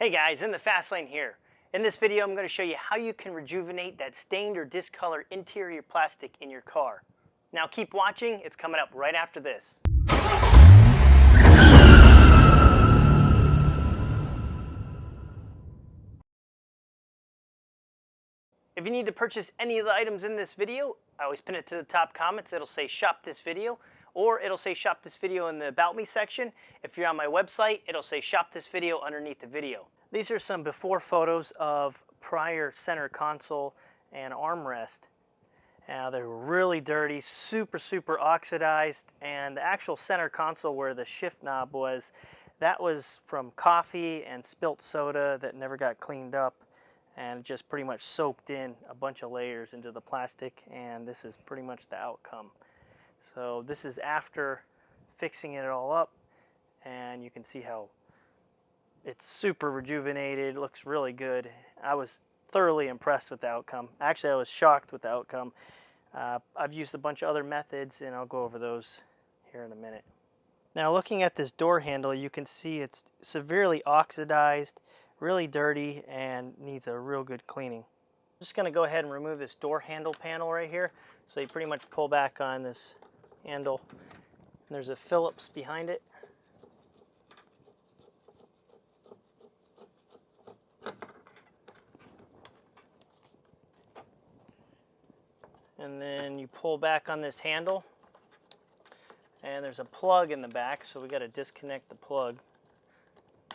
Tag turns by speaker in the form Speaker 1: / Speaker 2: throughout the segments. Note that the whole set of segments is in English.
Speaker 1: Hey guys, in the fast lane here. In this video, I'm going to show you how you can rejuvenate that stained or discolored interior plastic in your car. Now keep watching, it's coming up right after this. If you need to purchase any of the items in this video, I always pin it to the top comments. It'll say shop this video, or it'll say shop this video in the about me section. If you're on my website, it'll say shop this video underneath the video. These are some before photos of prior center console and armrest. Now they were really dirty, super oxidized, and the actual center console where the shift knob was, that was from coffee and spilt soda that never got cleaned up, and just pretty much soaked in a bunch of layers into the plastic, and this is pretty much the outcome. So this is after fixing it all up, and you can see how it's super rejuvenated, looks really good. I was thoroughly impressed with the outcome. Actually, I was shocked with the outcome. I've used a bunch of other methods, and I'll go over those here in a minute. Now looking at this door handle, you can see it's severely oxidized, really dirty, and needs a real good cleaning. I'm just going to go ahead and remove this door handle panel right here. So you pretty much pull back on this handle, and there's a Phillips behind it. And then you pull back on this handle, and there's a plug in the back, so we got to disconnect the plug.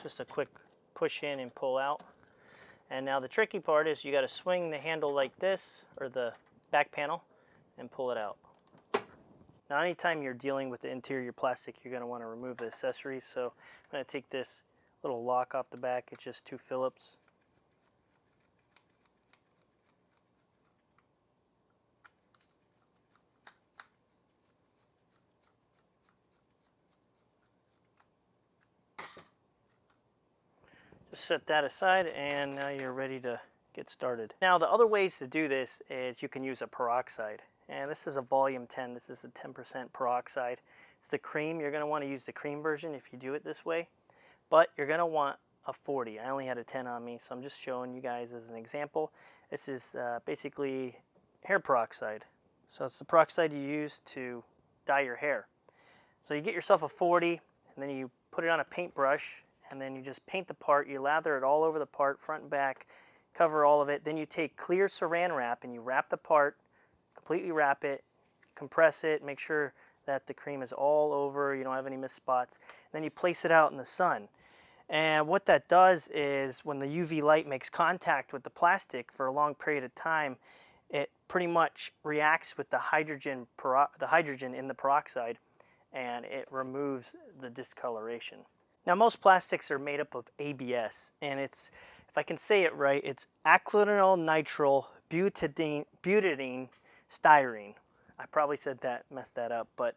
Speaker 1: Just a quick push in and pull out. And now the tricky part is you got to swing the handle like this, or the back panel, and pull it out. Now anytime you're dealing with the interior plastic, you're going to want to remove the accessories. So I'm going to take this little lock off the back. It's just 2 Phillips. Just set that aside, and now you're ready to get started. Now the other ways to do this is you can use a peroxide, and this is a volume 10. This is a 10% peroxide. It's the cream. You're going to want to use the cream version if you do it this way, but you're going to want a 40. I only had a 10 on me, so I'm just showing you guys as an example. This is basically hair peroxide. So it's the peroxide you use to dye your hair. So you get yourself a 40, and then you put it on a paintbrush, and then you just paint the part. You lather it all over the part, front and back, cover all of it. Then you take clear saran wrap and you wrap the part, completely wrap it, compress it, make sure that the cream is all over, you don't have any missed spots. Then you place it out in the sun. And what that does is when the UV light makes contact with the plastic for a long period of time, it pretty much reacts with the hydrogen in the peroxide, and it removes the discoloration. Now most plastics are made up of ABS, and it's, if I can say it right, it's acrylonitrile nitrile butadiene styrene. I probably messed that up, but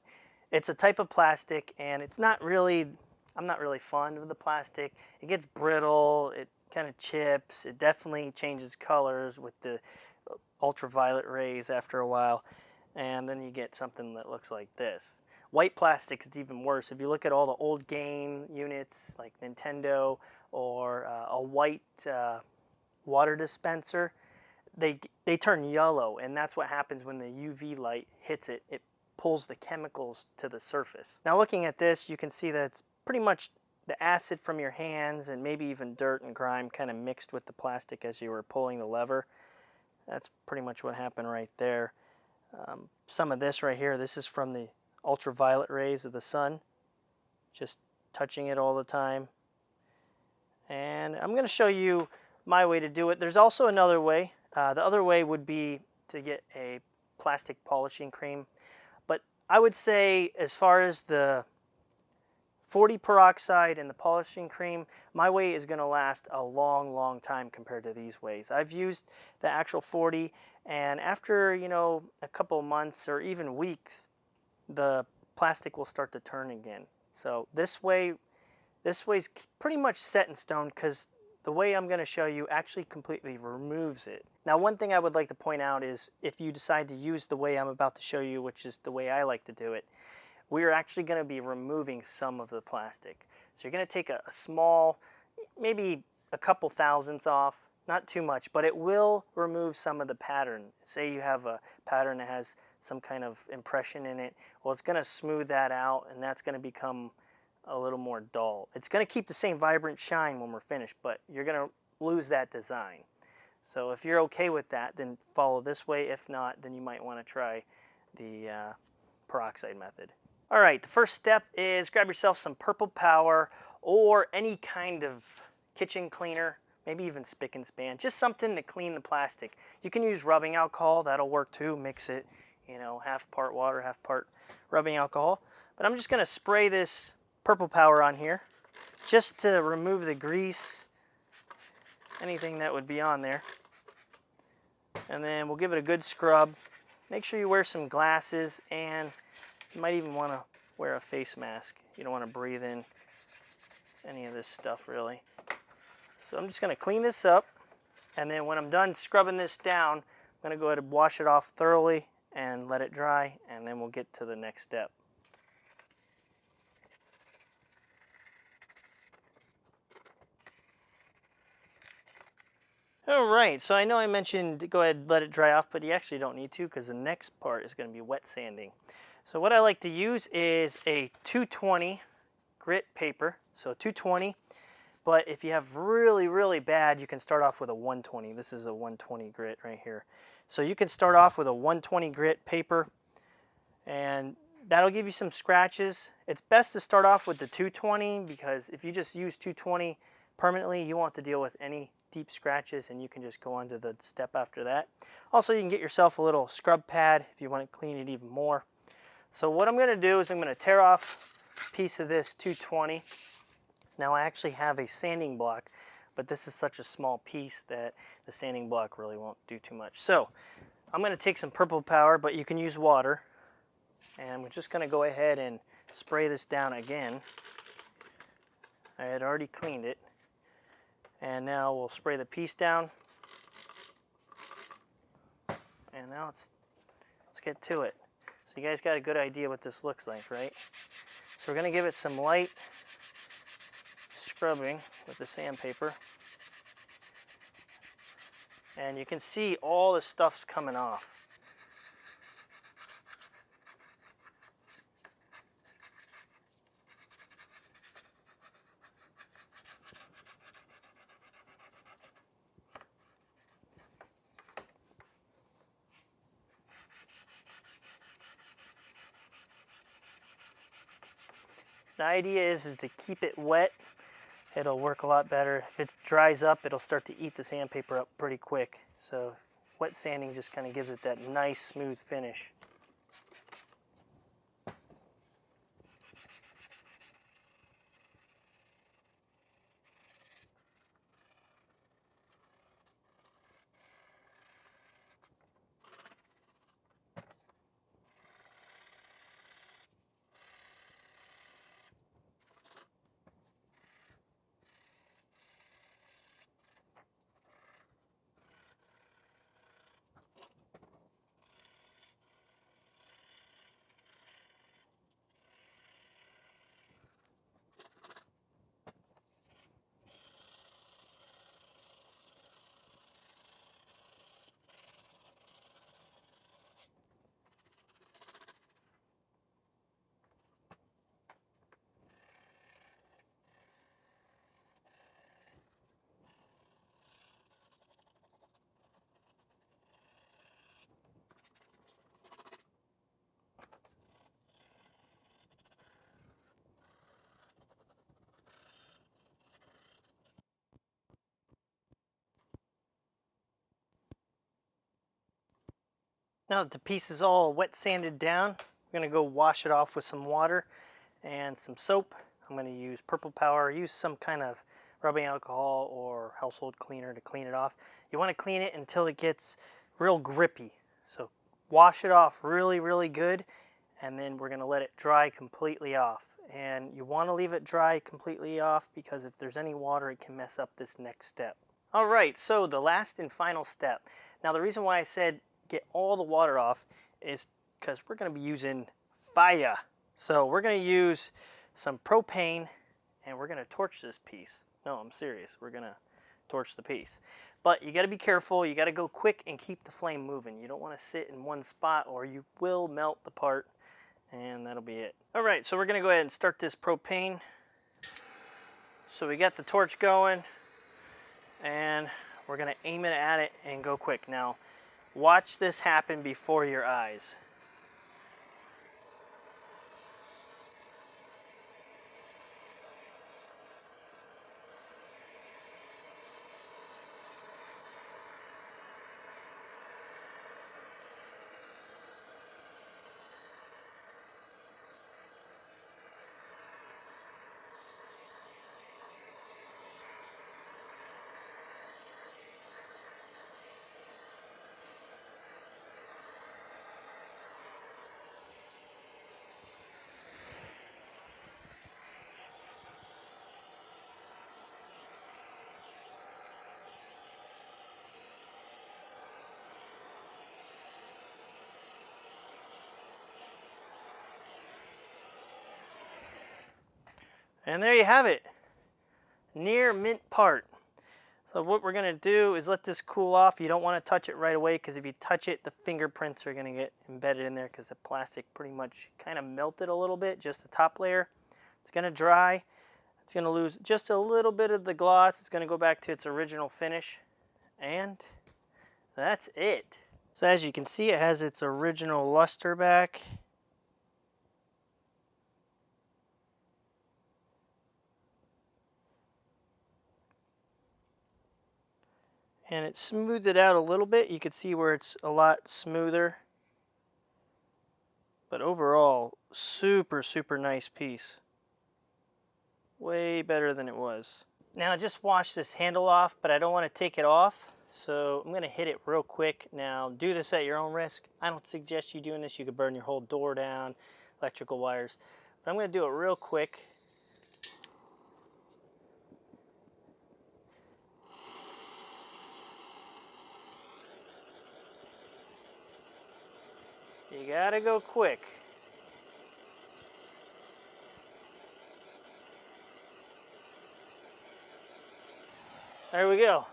Speaker 1: it's a type of plastic, and it's not really, I'm not really fond of the plastic. It gets brittle, it kind of chips, it definitely changes colors with the ultraviolet rays after a while, and then you get something that looks like this. White plastic is even worse. If you look at all the old game units like Nintendo, or a white water dispenser, they turn yellow, and that's what happens when the UV light hits it. It pulls the chemicals to the surface. Now looking at this, you can see that it's pretty much the acid from your hands and maybe even dirt and grime kind of mixed with the plastic as you were pulling the lever. That's pretty much what happened right there. Some of this right here, this is from the ultraviolet rays of the sun, just touching it all the time. And I'm going to show you my way to do it. There's also another way. The other way would be to get a plastic polishing cream, but I would say as far as the 40 peroxide and the polishing cream, my way is going to last a long time compared to these ways. I've used the actual 40, and after, you know, a couple months or even weeks, the plastic will start to turn again. So this way's pretty much set in stone, because the way I'm going to show you actually completely removes it. Now one thing I would like to point out is if you decide to use the way I'm about to show you, which is the way I like to do it, we're actually going to be removing some of the plastic. So you're going to take a small, maybe a couple thousandths off, not too much, but it will remove some of the pattern. Say you have a pattern that has some kind of impression in it, well, it's going to smooth that out, and that's going to become a little more dull. It's going to keep the same vibrant shine when we're finished, but you're going to lose that design. So if you're okay with that, then follow this way. If not, then you might want to try the peroxide method. All right, the first step is grab yourself some Purple Power or any kind of kitchen cleaner, maybe even spick and span, just something to clean the plastic. You can use rubbing alcohol, that'll work too. Mix it, you know, half part water, half part rubbing alcohol. But I'm just going to spray this Purple Power on here just to remove the grease, anything that would be on there. And then we'll give it a good scrub. Make sure you wear some glasses, and you might even want to wear a face mask. You don't want to breathe in any of this stuff really. So I'm just going to clean this up, and then when I'm done scrubbing this down, I'm going to go ahead and wash it off thoroughly and let it dry, and then we'll get to the next step. Alright, so I know I mentioned go ahead and let it dry off, but you actually don't need to, because the next part is going to be wet sanding. So what I like to use is a 220 grit paper, so 220, but if you have really bad, you can start off with a 120. This is a 120 grit right here. So you can start off with a 120 grit paper, and that'll give you some scratches. It's best to start off with the 220, because if you just use 220 permanently, you won't have to deal with any deep scratches, and you can just go on to the step after that. Also, you can get yourself a little scrub pad if you want to clean it even more. So what I'm going to do is I'm going to tear off a piece of this 220. Now I actually have a sanding block, but this is such a small piece that the sanding block really won't do too much. So I'm going to take some Purple Power, but you can use water, and we're just going to go ahead and spray this down again. I had already cleaned it. And now we'll spray the piece down. And now let's get to it. So you guys got a good idea what this looks like, right? So we're going to give it some light scrubbing with the sandpaper. And you can see all the stuff's coming off. The idea is to keep it wet. It'll work a lot better. If it dries up, it'll start to eat the sandpaper up pretty quick. So wet sanding just kind of gives it that nice smooth finish. Now that the piece is all wet sanded down, I'm going to go wash it off with some water and some soap. I'm going to use Purple Power, use some kind of rubbing alcohol or household cleaner to clean it off. You want to clean it until it gets real grippy. So wash it off really good, and then we're going to let it dry completely off. And you want to leave it dry completely off, because if there's any water, it can mess up this next step. All right, so the last and final step. Now the reason why I said get all the water off is because we're going to be using fire. So we're going to use some propane, and we're going to torch this piece. No, I'm serious. We're going to torch the piece. But you got to be careful. You got to go quick and keep the flame moving. You don't want to sit in one spot or you will melt the part, and that'll be it. All right, so we're going to go ahead and start this propane. So we got the torch going, and we're going to aim it at it and go quick. Now, watch this happen before your eyes. And there you have it, near mint part. So what we're going to do is let this cool off. You don't want to touch it right away, because if you touch it, the fingerprints are going to get embedded in there, because the plastic pretty much kind of melted a little bit, just the top layer. It's going to dry. It's going to lose just a little bit of the gloss. It's going to go back to its original finish. And that's it. So as you can see, it has its original luster back. And it smoothed it out a little bit. You can see where it's a lot smoother. But overall, super, super nice piece. Way better than it was. Now I just washed this handle off, but I don't want to take it off. So I'm going to hit it real quick. Now do this at your own risk. I don't suggest you doing this. You could burn your whole door down, electrical wires. But I'm going to do it real quick. You gotta go quick. There we go.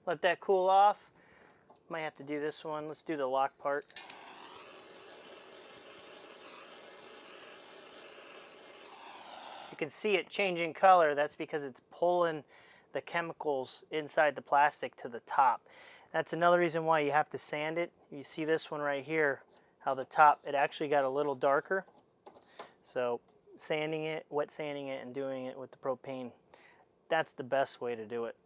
Speaker 1: Let that cool off. Might have to do this one. Let's do the lock part. You can see it changing color. That's because it's pulling the chemicals inside the plastic to the top. That's another reason why you have to sand it. You see this one right here, how the top, it actually got a little darker. So sanding it, wet sanding it, and doing it with the propane, that's the best way to do it.